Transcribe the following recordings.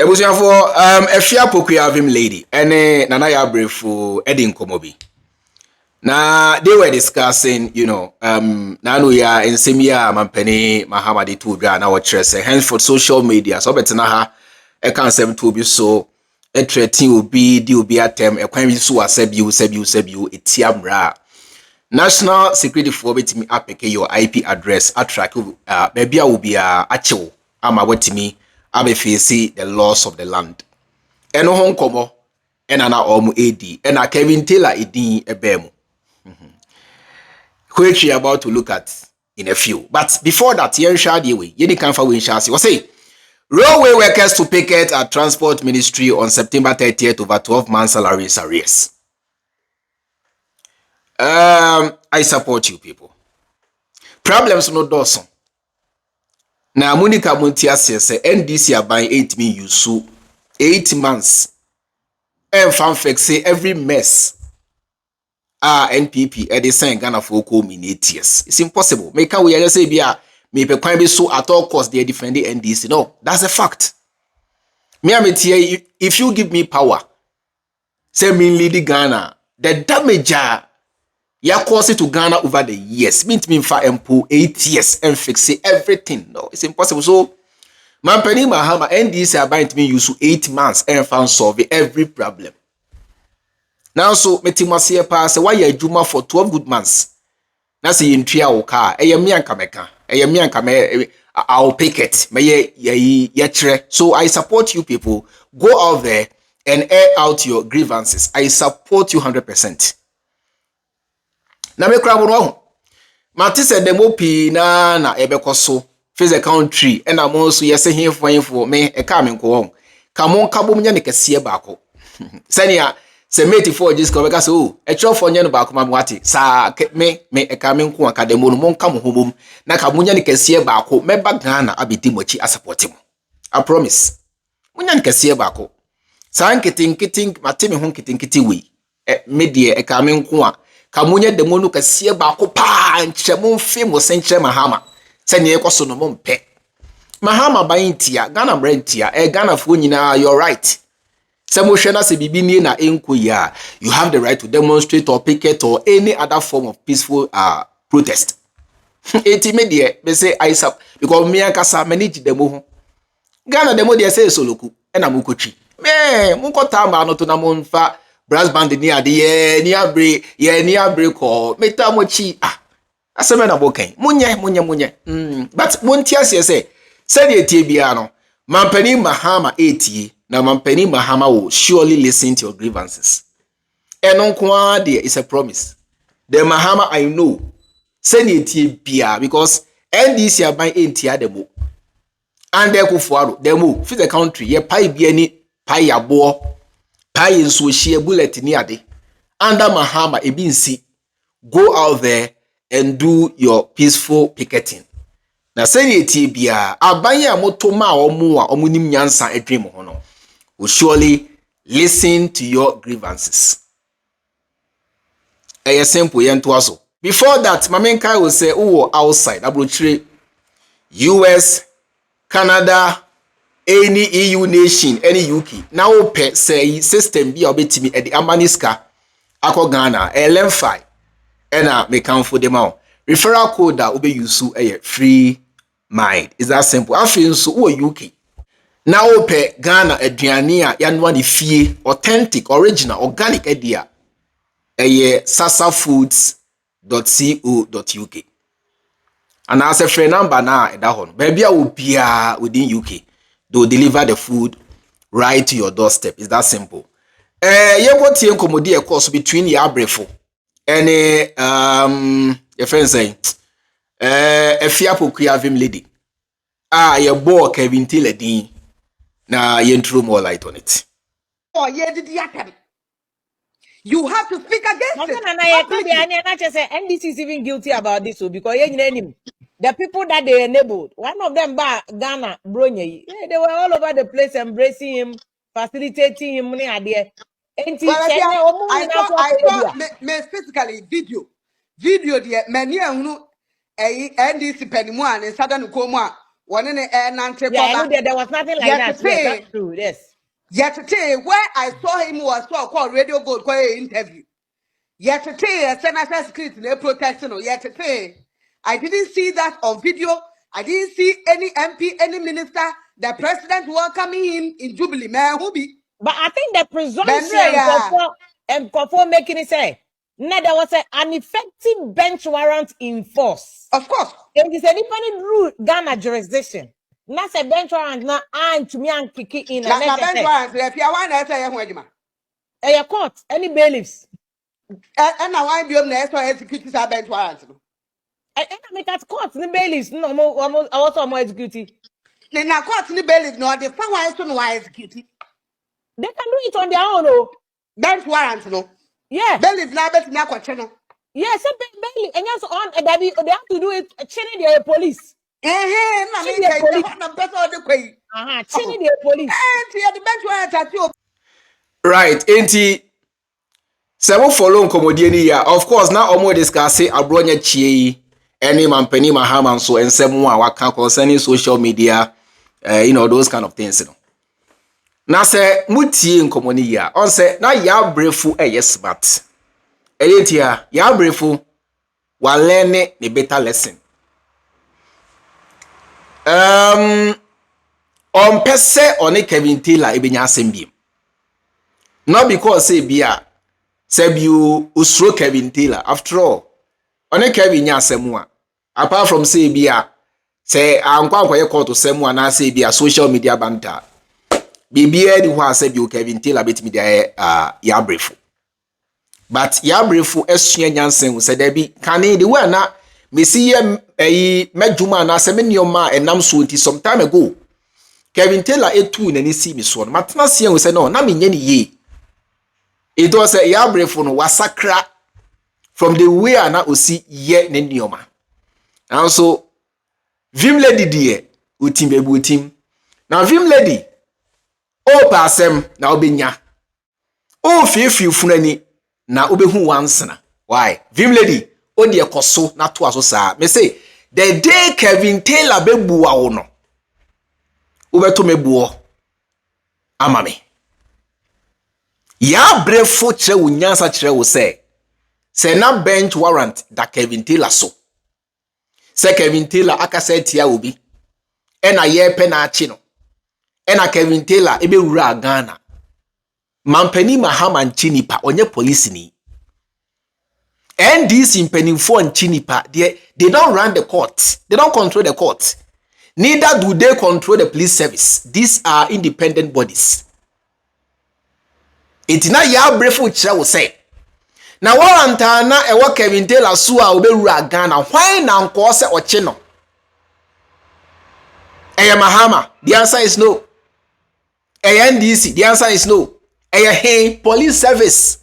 for Afia Pokua lady and Yaa Brefo Edin Komobi. Now they were discussing, Nanu ya in Simia Mampeni Mahamadi Tuga na watches hence for social media. So better na a concept to be so a treating will be atem a kwami so sebu etiamra. National security for betimi apeke your IP address attract maybe I will be a acho ama wetimi abefesi the laws of the land. Eno hon komo enana omu edi ena Kevin Taylor edin ebemu. Which we are about to look at in a few. But before that, here shall the way. Yeni kanfa we shall see. What say? Railway workers to picket at Transport Ministry on September 30th over 12 months salaries arrears. I support you people. Problems no doson. Na Monica Muntia says NDC are buying 8 million you 8 months. And fanfek say every mess. NPP they say Ghana for come in 8 years. It's impossible. Make we just say me pe kwan be so at all costs they defending NDC. No, that's a fact. Me if you give me power, say me lead Ghana, the damage ya cause it to Ghana over the years. Means me for 8 years and fix everything. No, it's impossible. So Mampeni Mahama NDC are buying me use 8 months and found solve every problem. Now so metimasi pass why you juma for 12 good months. Na say yentria wo car e yemi anka meka e yemi anka me I'll picket me ye chere. So I support you people. Go out there and air out your grievances. I support you 100%. Na me kra bo Mati said the mopi na ebekoso face a country and I'm also yes here for me e ka me nko come on kabom nya ne kese baako. Senia se meti for just come because e cho for nya no baako ma mwati sa me e ka me nko aka demo no mon ka mo hobom na ka munya ne kese baako me ba Ghana abeti mochi asupport mo. I promise. Munya ne kese baako. Sa nkitin mate me ho nkitin we me de e ka me nko a kamunya demo no kese baako pa nkyemo mfe mo senkyere mahama se ne ekoso no mo mpe mahama baintia Ghana brentia Ghana fo nyina you're right. Some na se bibi nie na enko ya you have the right to demonstrate or picket or any other form of peaceful protest. Media be say I sub because me akasa manage demo ho Ghana demo dey say soloku e na mukotwi me mukota ma no to na monfa brass band ni ade ye ni abre ko meta mochi aseme na bokan munye but montia say dey tie bia no Mampeni Mahama etie na Mampeni Mahama will surely listen to your grievances. Enonkwa there is a promise. The Mahama I know send it bia because NDC are buying entia demo. And they go forward demo fit the country ye pie bia ni pie yabo pie nso share bullet ni ade. Under Mahama ebinsi go out there and do your peaceful picketing. Na send it bia abanye amotoma omo a omunim nyansa edwem ho no will surely listen to your grievances. A simple yentoaso. Before that, Mamenkai will say, oh, outside, abrochire, US, Canada, any EU nation, any UK. Now, pe say system be obetimi at the Amaniska, Ako Ghana, LM5, and may come for them out. Referral code that will be used to a free mind. Is that simple? I feel so UK. Now pe Ghana aduane a yanwa ne fie authentic original organic idea sasafoods.co.uk and as a friend number na eda ho no baby a obia within UK they will deliver the food right to your doorstep. Is that simple? You go tie nkomodi e course between Yaa Brefo and your friend say Afia Pokua lady your boy Kevin Taylor din na throw more light on it. Oh, yeah, you have to speak against it. NDC is even guilty about this because the people that they enabled, one of them by Ghana, Bronye, they were all over the place embracing him, facilitating him. I saw me physically video the many who NDC penny and Southern Coma One in the Nante Yeah, I know Koba. there was nothing like Yet that. Yes, today, that's true. Yes. yet today, where I saw him was so called Radio Gold interview. Yet today, Senator Security they protesting. Yet today, I didn't see that on video. I didn't see any MP, any minister, the president welcoming him in Jubilee. Man, who be? But I think the Bendre presumption ya. for making it say, no, there was an effective bench warrant in force. Of course. It is any rule Ghana jurisdiction. That's a bench warrant now and to me and kiki in and Na next bench say, warrant. If you want to say you a court, any bailiffs. and I want you to execute this bench warrant. I make at court, the bailiffs, no more, also more executive. Then na court ni bailiff no the fan why so no why execute. They can do it on their own, oh. Bench warrant no. Yeah. Bailiff na bet na kwache no. Yes, bailiff, and yes, on a baby, they have to do it, chilling the police. Na me Chilling the police. na person the kwai. Chilling the police. The bench warrant at you. Right, enti se mo follow nkomodie ni ya. Of course, na omo discuss abronya chie yi ene mampani mahama nso ensem a waka concerning social media, those kind of things, Na se mutie nkomoni ya. On se na Yaa Brefo yes but. Eyetia Yaa Brefo wa learn the better lesson. On pese on Kevin Taylor ebenya asembiem. Not because say bia you usro Kevin Taylor. After all, on Kevin nya asemu a. Apart from say bia say ankwa ye court asemu a na say bia social media banter. Bibia di ho asem you Kevin Taylor betimi dey Yaa Brefo. But Yaa Brefo esua nyansen say there be can the way na me see medjuma na asem nioma enam so nti some time ago Kevin Taylor etu na ni see me so no matena se en say no na me nya ni ye. It was a Yaa Brefo no wasakra from the way na osi ye ne nioma. And so Vim lady die utim bebu utim. Now Vim lady o pasem na obenya. O fiefi funani na obehu wansana. Why? Vim lady o de ekoso na to aso saa. Me say the day Kevin Taylor bebu wa wo no. Obeto mebuo ama me. Yaa Brefo kire wo nyansa kire wo say na bench warrant da Kevin Taylor so. Say Kevin Taylor aka say tia obi. Ena ye pe na achi no. Ena Kevin Taylor ebe wura Ghana. Mampani mahama nchinipa onye police ni. NDC mpenimfo nchinipa they don't run the court. They don't control the court. Neither do they control the police service. These are independent bodies. Itina Yaa Brefo kire wo say na warrant na ewo Kevin Taylor so a obewura Ghana why na nko se oche no. Eye mahama, the answer is no. Eye NDC, the answer is no. Eye police service.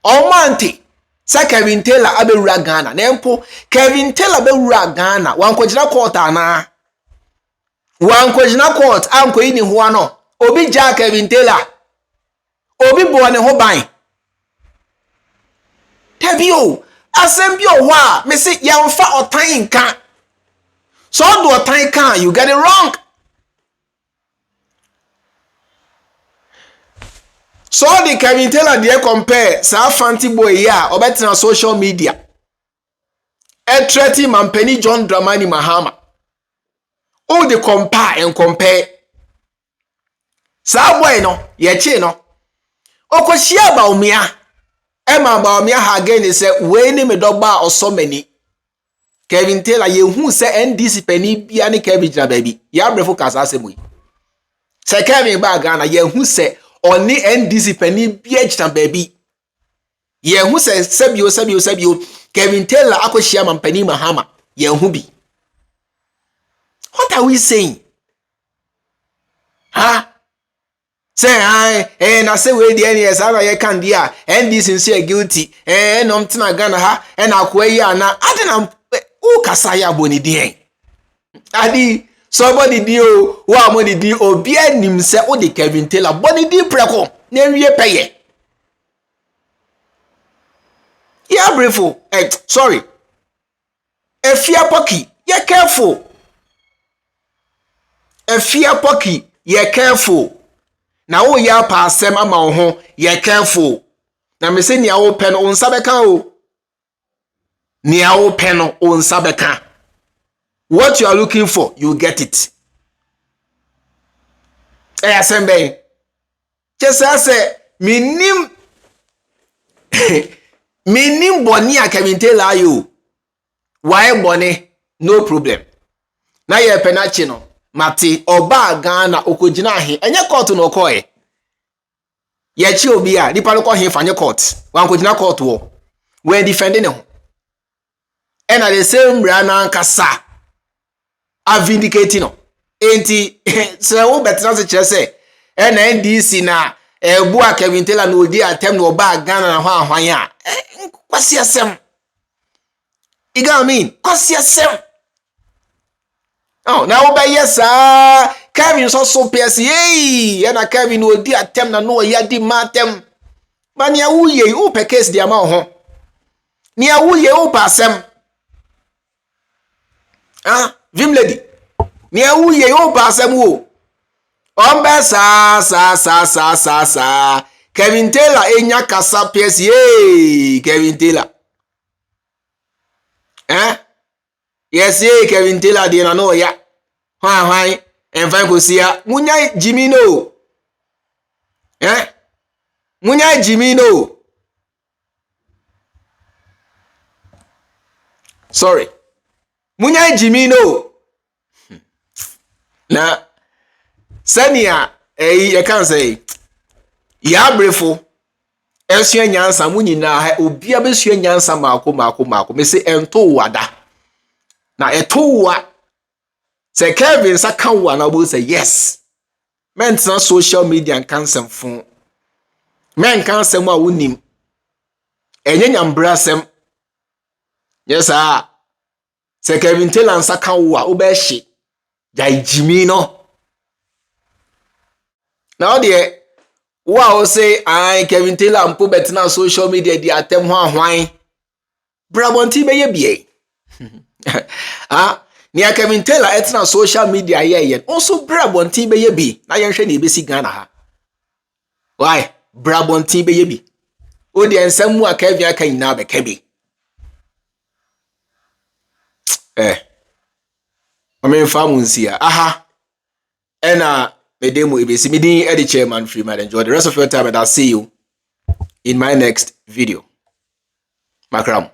Omanti sa Kevin Taylor abewura Ghana. Nempo Kevin Taylor abewura Ghana wankojina court ana. Wankojina court anko yi ni ho ano. Obi ja Kevin Taylor. Obi bo ne ho ban. Tebio asembio wa me say yamfa otan kan. So do otan kan you get it wrong. So the Kevin Taylor dey compare sa fancy boy ya obetina social media. Threatening Mampani John Dramani Mahama. Oh they compare. Sa boy no ye chi no. Okoshia ba umia. Emma ba umia ha again is say we ni me dogba osomani. Kevin Taylor ye hu say NDC pani bia ni Kevin jina baby. Yaa Brefo kasa asemu. Say Kevin ba Ghana ye hu say oni NDC pani bia jina baby. Ye hu say sebio Kevin Taylor akoshia Mampani Mahama ye hu bi. What are we saying? Huh? Say na say we the NS ara ye kan dia NDC say guilty no mtina Ghana ha na akwa yi ana adena o kasa ya boni den adi somebody di o wa money di obi anim say o de Kevin Taylor boni di preko na wie peye Yaa Brefo sorry Afia Pokua ye careful Afia Pokua, ye careful. Na wo ya pa asem ama wo ho, ye careful. Na me se nia wo pe no unsa beka o. Nia wo pe no unsa beka. What you are looking for, you get it. Asembe. Chesa se minim minim boni akabintela yo. Why boni? No problem. Na ye penachi no. Mati oba Ghana okojina he. Enye court no koe. Ye chi obi a nipa no ko he fanye court. Wan kojina court wo. We defending ho. And at the same brana kasa. A vindicating no. Enti se wo betra se kire se NDC na ebu akabintela no odi atem no oba Ghana na ho ahwan a. Kwasi asem. You got me? Kwasi asem. Oh, now by yes, Kevin so pierce, yay, and a Kevin will dear tem na no ya di matem. Mania uye, upe case the amount. Nia uye upa sem. Ah, Vim lady. Nia uye upa sem wo. Ombe sa. Kevin Taylor enya kasa pierce, yay, Kevin Taylor. Eh? Yes, yay, Kevin Taylor, dear no ya. Why, and Franco Sia, Munya Jimmy no. Eh? Munya Jimmy no. Sorry. Munya Jimmy no. Na, Sania, you can't say, Yaa Brefo, Elsua Nyansa, Munina, Obia Besua Nyansa, Mako, me say, Ento Wada. Na eto wa. Say Kevin Sakawa na will say yes. Men na social media and cancel phone. Men cancel wa unim. Enye nyambra sem. Yes ah. Say Kevin Taylor Sakawa obeshi. Jai Jimmy no. Now there wa say I Kevin Taylor mpo betina social media di atem ho ahwan. Brabonti be ye bie. Ah ni Kevin Taylor etina social media ye also brabonti be ye bi na yenhwe na ebesi Ghana ha. Why? Brabonti be ye bi. O de ensam mu Kevin aka nyina be ka bi. Amen famunsia. Aha. Ena medemu ebesi midin edi chairman Freemind. Enjoy the rest of your time and I'll see you in my next video. Makram.